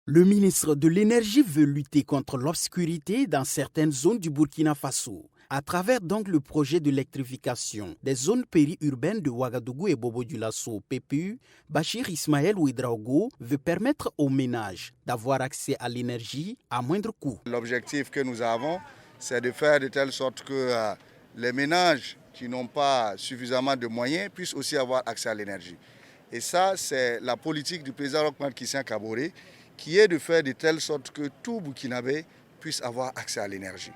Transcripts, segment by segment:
Le ministre de l'Énergie veut lutter contre l'obscurité dans certaines zones du Burkina Faso. À travers donc le projet d'électrification des zones périurbaines de Ouagadougou et Bobo-Dioulasso PPU, Bachir Ismaël Ouedraogo veut permettre aux ménages d'avoir accès à l'énergie à moindre coût. L'objectif que nous avons, c'est de faire de telle sorte que les ménages qui n'ont pas suffisamment de moyens puissent aussi avoir accès à l'énergie. Et ça, c'est la politique du président Roch-Marc Christian Kaboré, qui est de faire de telle sorte que tout Burkinabé puisse avoir accès à l'énergie.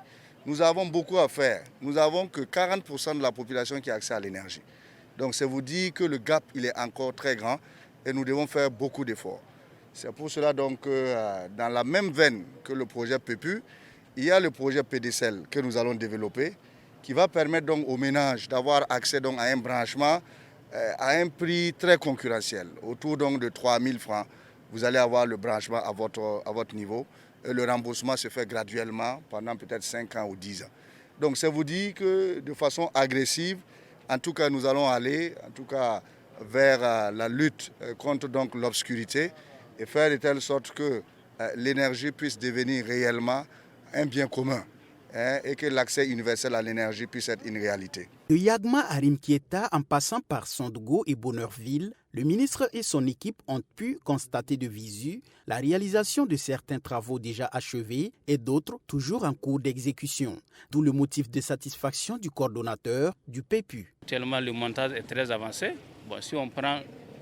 Nous avons beaucoup à faire. Nous n'avons que 40% de la population qui a accès à l'énergie. Donc c'est vous dire que le gap il est encore très grand et nous devons faire beaucoup d'efforts. C'est pour cela donc que dans la même veine que le projet PPU, il y a le projet PDCL que nous allons développer qui va permettre donc aux ménages d'avoir accès donc à un branchement à un prix très concurrentiel, autour donc de 3 000 francs. Vous allez avoir le branchement à votre niveau et le remboursement se fait graduellement pendant peut-être 5 ans ou 10 ans. Donc c'est vous dire que de façon agressive, en tout cas nous allons aller vers la lutte contre donc l'obscurité et faire de telle sorte que l'énergie puisse devenir réellement un bien commun et que l'accès universel à l'énergie puisse être une réalité. De Yagma à Rimkieta, en passant par Sandogo et Bonneurville, le ministre et son équipe ont pu constater de visu la réalisation de certains travaux déjà achevés et d'autres toujours en cours d'exécution, d'où le motif de satisfaction du coordonnateur du PPU. Actuellement, le montage est très avancé. Bon, si on prend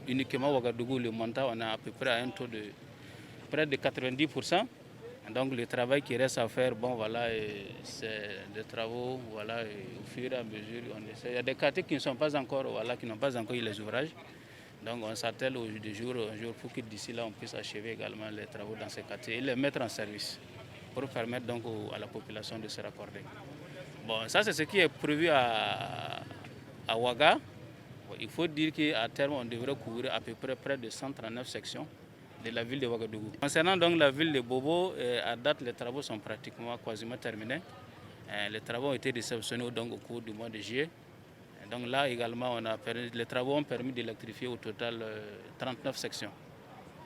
uniquement Ouagadougou, le montage, on a à peu près un taux de près de 90%. Donc le travail qui reste à faire, bon voilà, c'est des travaux, voilà, au fur et à mesure, on essaie. Il y a des quartiers qui ne sont pas encore, voilà, qui n'ont pas encore eu les ouvrages. Donc on s'attelle au jour pour que d'ici là on puisse achever également les travaux dans ces quartiers et les mettre en service pour permettre donc à la population de se raccorder. Bon, ça c'est ce qui est prévu à Ouaga. Bon, il faut dire qu'à terme on devrait couvrir à peu près de 139 sections de la ville de Ouagadougou. Concernant donc la ville de Bobo, à date les travaux sont pratiquement quasiment terminés. Les travaux ont été réceptionnés donc au cours du mois de juillet. Donc là également, les travaux ont permis d'électrifier au total 39 sections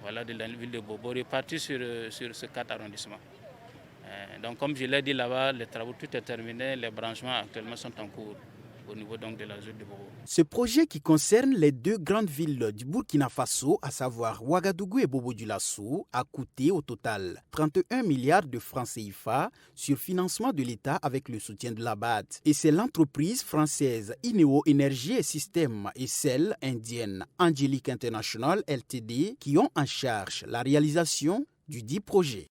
voilà, de la ville de Bobo, réparties sur ces 4 arrondissements. Donc comme je l'ai dit là-bas, les travaux tout est terminé, les branchements actuellement sont en cours au niveau donc de la zone de Bobo. Ce projet qui concerne les deux grandes villes du Burkina Faso, à savoir Ouagadougou et Bobo-Dioulasso, a coûté au total 31 milliards de francs CFA sur financement de l'État avec le soutien de la BAD. Et c'est l'entreprise française Ineo Énergie et Systèmes et celle indienne Angelique International Ltd qui ont en charge la réalisation du dit projet.